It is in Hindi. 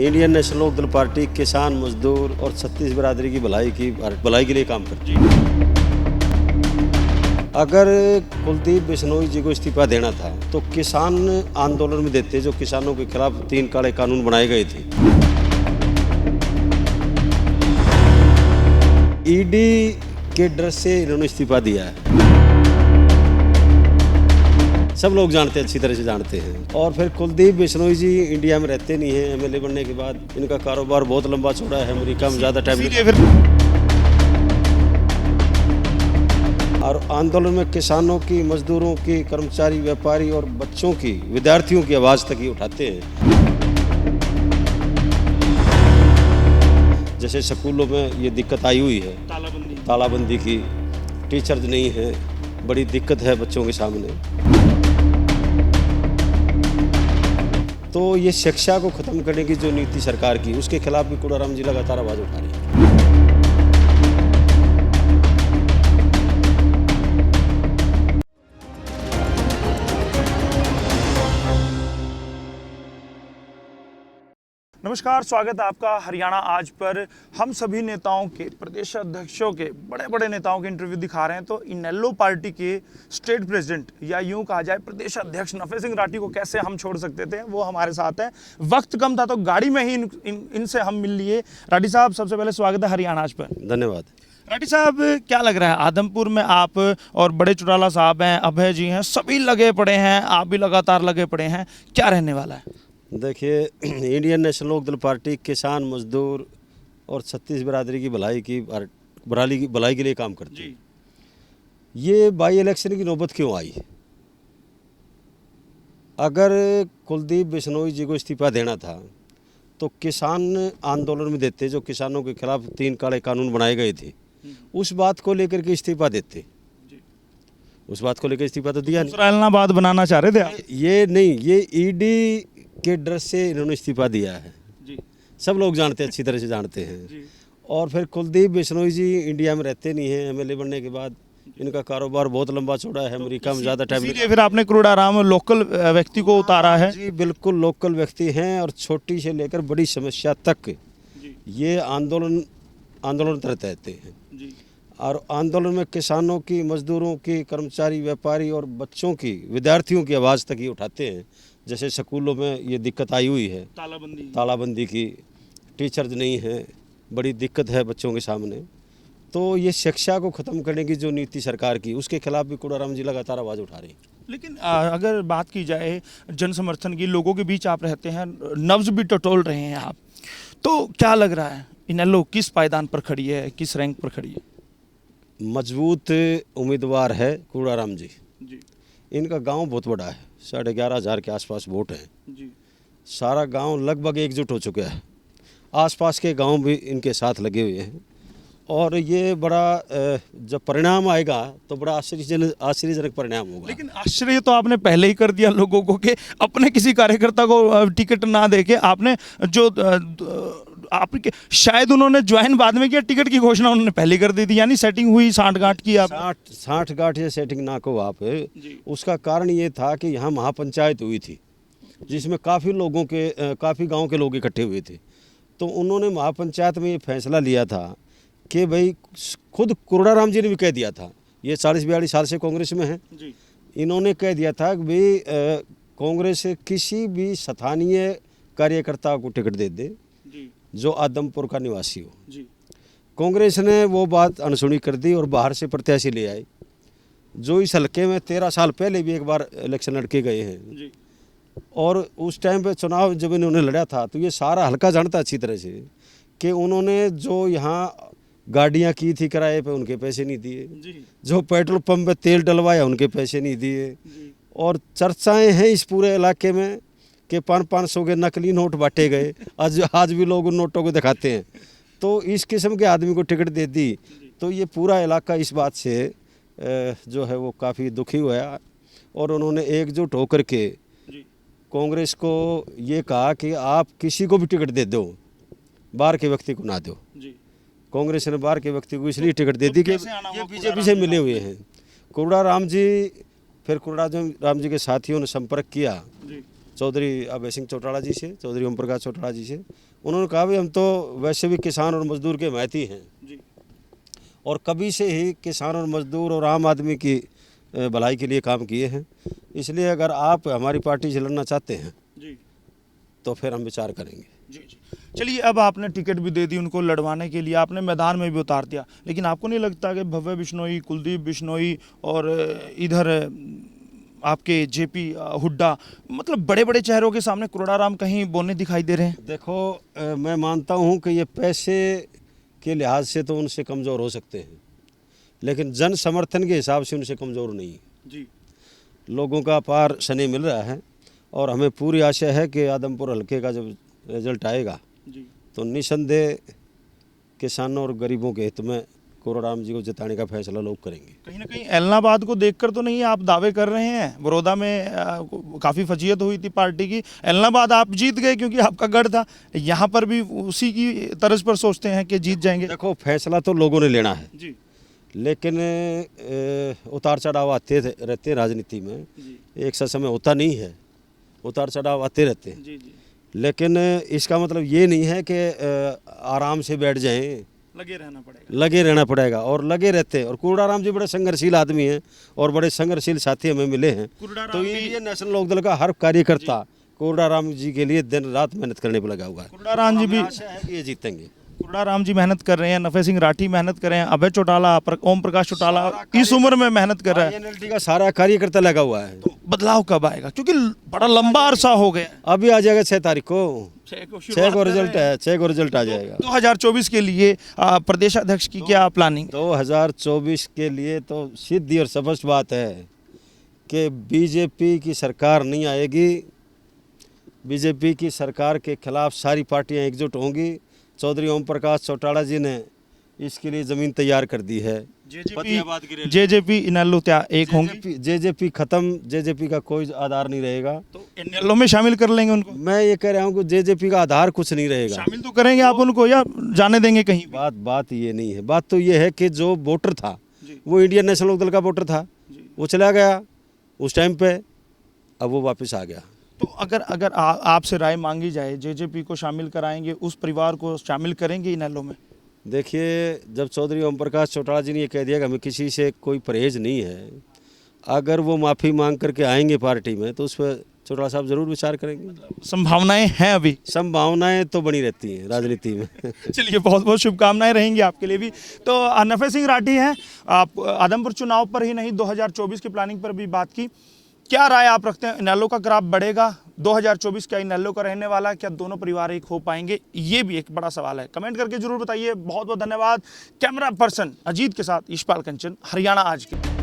इंडियन नेशनल लोक दल पार्टी किसान, मजदूर और छत्तीस बिरादरी की भलाई के लिए काम करती है। अगर कुलदीप बिश्नोई जी को इस्तीफा देना था तो किसान आंदोलन में देते, जो किसानों के खिलाफ 3 काले कानून बनाए गए थे। ईडी के डर से इन्होंने इस्तीफा दिया है। सब लोग जानते हैं, अच्छी तरह से जानते हैं। और फिर कुलदीप बिश्नोई जी इंडिया में रहते नहीं हैं। एमएलए बनने के बाद इनका कारोबार बहुत लंबा चौड़ा है, अमेरिका में ज़्यादा टाइम और आंदोलन में किसानों की, मजदूरों की, कर्मचारी, व्यापारी और बच्चों की, विद्यार्थियों की आवाज़ तक ही उठाते हैं। जैसे स्कूलों में ये दिक्कत आई हुई है, तालाबंदी की, टीचर्स नहीं है, बड़ी दिक्कत है बच्चों के सामने। तो ये शिक्षा को ख़त्म करने की जो नीति सरकार की, उसके खिलाफ भी कूड़ाराम जी लगातार आवाज़ उठा रही है। नमस्कार, स्वागत है आपका हरियाणा आज पर। हम सभी नेताओं के, प्रदेश अध्यक्षों के, बड़े बड़े नेताओं के इंटरव्यू दिखा रहे हैं। तो इनेलो पार्टी के स्टेट प्रेसिडेंट या यूं कहा जाए प्रदेश अध्यक्ष नफे सिंह राठी को कैसे हम छोड़ सकते थे, वो हमारे साथ है। वक्त कम था तो गाड़ी में ही इनसे हम मिल लिए। राठी साहब, सबसे पहले स्वागत है हरियाणा आज पर। धन्यवाद। राठी साहब, क्या लग रहा है, आदमपुर में आप और बड़े चौटाला साहब हैं, अभय जी हैं, सभी लगे पड़े हैं, आप भी लगातार लगे पड़े हैं, क्या रहने वाला है? देखिए, इंडियन नेशनल लोक दल पार्टी किसान, मजदूर और छत्तीस बिरादरी की भलाई के लिए काम करती है। ये बाई इलेक्शन की नौबत क्यों आई? अगर कुलदीप बिश्नोई जी को इस्तीफा देना था तो किसान आंदोलन में देते, जो किसानों के खिलाफ 3 काले कानून बनाए गए थे, उस बात को लेकर के इस्तीफा देते। उस बात को लेकर इस्तीफा तो दिया नहीं। ऐलनाबाद बनाना चाह रहे थे आप? ये नहीं, ये ईडी के डर से इन्होंने इस्तीफा दिया है। सब लोग जानते हैं, अच्छी तरह से जानते हैं। और फिर कुलदीप बिश्नोई जी इंडिया में रहते नहीं हैं। एमएलए बनने के बाद इनका कारोबार बहुत लंबा चौड़ा है, अमेरिका में ज़्यादा टाइम। फिर आपने कूड़ाराम लोकल व्यक्ति को उतारा है? जी बिल्कुल, लोकल व्यक्ति हैं और छोटी से लेकर बड़ी समस्या तक ये आंदोलन करते रहते हैं। और आंदोलन में किसानों की, मजदूरों की, कर्मचारी, व्यापारी और बच्चों की, विद्यार्थियों की आवाज़ तक ही उठाते हैं। जैसे स्कूलों में ये दिक्कत आई हुई है, तालाबंदी की, टीचर्स नहीं है, बड़ी दिक्कत है बच्चों के सामने। तो ये शिक्षा को ख़त्म करने की जो नीति सरकार की, उसके खिलाफ भी कूड़ाराम जी लगातार आवाज़ उठा रही है। लेकिन अगर बात की जाए जन समर्थन की, लोगों के बीच आप रहते हैं, नब्ज भी टटोल रहे हैं आप, तो क्या लग रहा है इनेलो किस पायदान पर खड़ी है, किस रैंक पर खड़ी है? मजबूत उम्मीदवार है कूड़ाराम जी। इनका गांव बहुत बड़ा है, 11,500 के आसपास वोट हैं। सारा गांव लगभग एकजुट हो चुका है। आसपास के गांव भी इनके साथ लगे हुए हैं। और ये बड़ा जब परिणाम आएगा तो बड़ा आश्चर्यजनक परिणाम होगा। लेकिन आश्चर्य तो आपने पहले ही कर दिया लोगों को कि अपने किसी कार्यकर्ता को टिकट ना देके आपने जो आपके शायद उन्होंने ज्वाइन बाद में किया, टिकट की घोषणा उन्होंने पहले कर दी थी। यानी सेटिंग हुई, सांठगांठ की। आप सांठगांठ या सेटिंग ना को आप, उसका कारण ये था कि यहाँ महापंचायत हुई थी जिसमें काफ़ी गाँव के लोग इकट्ठे हुए थे। तो उन्होंने महापंचायत में ये फैसला लिया था कि भाई, खुद कूड़ाराम जी ने भी कह दिया था, ये 40-42 साल से कांग्रेस में है, इन्होंने कह दिया था कि भाई कांग्रेस किसी भी स्थानीय कार्यकर्ता को टिकट दे जो आदमपुर का निवासी हो। कांग्रेस ने वो बात अनसुनी कर दी और बाहर से प्रत्याशी ले आए, जो इस हल्के में 13 साल पहले भी एक बार इलेक्शन लड़के गए हैं। और उस टाइम पे चुनाव जब इन्होंने लड़ा था तो ये सारा हल्का जानता अच्छी तरह से कि उन्होंने जो यहाँ गाड़ियाँ की थी किराए पे, उनके पैसे नहीं दिए। जो पेट्रोल पंप पे तेल डलवाया, उनके पैसे नहीं दिए। और चर्चाएं हैं इस पूरे इलाके में कि 500 के नकली नोट बांटे गए। आज भी लोग उन नोटों को दिखाते हैं। तो इस किस्म के आदमी को टिकट दे दी तो ये पूरा इलाका इस बात से जो है वो काफ़ी दुखी हुआ। और उन्होंने एकजुट होकर के कांग्रेस को ये कहा कि आप किसी को भी टिकट दे दो, बाहर के व्यक्ति को ना दो। कांग्रेस ने बाहर के व्यक्ति को इसलिए टिकट दे दी कि ये बीजेपी से मिले हुए हैं। कूड़ाराम जी, फिर कूड़ाराम जी के साथियों ने संपर्क किया चौधरी अभय सिंह चौटाला जी से, चौधरी ओम प्रकाश चौटाला जी से। उन्होंने कहा भी हम तो वैसे भी किसान और मजदूर के महती हैं जी और कभी से ही किसान और मजदूर और आम आदमी की भलाई के लिए काम किए हैं। इसलिए अगर आप हमारी पार्टी से लड़ना चाहते हैं जी तो फिर हम विचार करेंगे। जी जी। चलिए, अब आपने टिकट भी दे दी उनको लड़वाने के लिए, आपने मैदान में भी उतार दिया, लेकिन आपको नहीं लगता कि भव्य बिश्नोई, कुलदीप बिश्नोई और इधर आपके जेपी हुड्डा, मतलब बड़े बड़े चेहरों के सामने कुरड़ाराम कहीं बोने दिखाई दे रहे हैं? देखो मैं मानता हूँ कि ये पैसे के लिहाज से तो उनसे कमज़ोर हो सकते हैं, लेकिन जन समर्थन के हिसाब से उनसे कमज़ोर नहीं है। जी लोगों का अपार स्नेह मिल रहा है और हमें पूरी आशा है कि आदमपुर हल्के का जब रिजल्ट आएगा जी तो निसंदेह किसानों और गरीबों के हित में कोराराम जी को जिताने का फैसला लोग करेंगे। कहीं ना कहीं एलनाबाद को देखकर तो नहीं आप दावे कर रहे हैं? बड़ौदा में काफ़ी फजीयत हुई थी पार्टी की, एलनाबाद आप जीत गए क्योंकि आपका गढ़ था, यहाँ पर भी उसी की तर्ज पर सोचते हैं कि जीत जाएंगे? देखो फैसला तो लोगों ने लेना है, जी लेकिन उतार चढ़ाव आते रहते हैं राजनीति में, जी एक सा समय होता नहीं है, उतार चढ़ाव आते रहते हैं। जी जी। लेकिन इसका मतलब ये नहीं है कि आराम से बैठ जाएं, लगे रहना पड़ेगा। लगे रहना पड़ेगा और लगे रहते हैं। और कोराराम जी बड़े संघर्षशील आदमी हैं और बड़े संघर्षशील साथी हमें मिले हैं। तो इंडियन नेशनल लोकदल का हर कार्यकर्ता कोराराम जी के लिए दिन रात मेहनत करने पर लगा हुआ है। कुरड़ाराम जी भी, हमें आशा है कि ये जीतेंगे। कुरड़ाराम जी मेहनत कर रहे हैं, नफे सिंह राठी मेहनत कर रहे हैं, अभय चौटाला, ओम प्रकाश चौटाला इस उम्र में मेहनत कर रहा है। INLT का सारा कार्यकर्ता लगा हुआ है। तो बदलाव कब आएगा? क्योंकि बड़ा लंबा अरसा हो गया। अभी आ जाएगा 6 तारीख को, 6 को रिजल्ट है। है, 6 को रिजल्ट आ जाएगा। 2024 के लिए प्रदेश अध्यक्ष की क्या प्लानिंग? 2024 के लिए तो सीधी और स्पष्ट बात है कि बीजेपी की सरकार नहीं आएगी। बीजेपी की सरकार के खिलाफ सारी पार्टियां एकजुट होंगी। चौधरी ओम प्रकाश चौटाला जी ने इसके लिए ज़मीन तैयार कर दी है। जेजेपी इनेलो क्या एक होंगी? जेजेपी खत्म, जेजेपी का कोई आधार नहीं रहेगा। तो इनेलो में शामिल कर लेंगे उनको? मैं ये कह रहा हूँ कि जेजेपी का आधार कुछ नहीं रहेगा। शामिल तो करेंगे आप उनको या जाने देंगे कहीं? बात ये नहीं है। बात तो ये है कि जो वोटर था वो इंडियन नेशनल लोकदल का वोटर था, वो चला गया उस टाइम पे, अब वो वापस आ गया। तो अगर आपसे राय मांगी जाए, जेजेपी को शामिल कराएंगे, उस परिवार को शामिल करेंगे इनेलो में? देखिए, जब चौधरी ओम प्रकाश चौटाला जी ने ये कह दिया कि हमें किसी से कोई परहेज नहीं है, अगर वो माफ़ी मांग करके आएंगे पार्टी में तो उस पर चौटाला साहब ज़रूर विचार करेंगे। संभावनाएं हैं अभी? संभावनाएं तो बनी रहती हैं राजनीति में। चलिए, बहुत बहुत शुभकामनाएं रहेंगी आपके लिए भी। तो नफे सिंह राठी हैं, आप आदमपुर चुनाव पर ही नहीं 2024 की प्लानिंग पर भी बात की, क्या राय आप रखते हैं? इनेलो का ग्राफ बढ़ेगा 2024? क्या इनेलो का रहने वाला है? क्या दोनों परिवार एक हो पाएंगे? ये भी एक बड़ा सवाल है। कमेंट करके जरूर बताइए। बहुत बहुत धन्यवाद। कैमरा पर्सन अजीत के साथ यशपाल कंचन, हरियाणा आज के।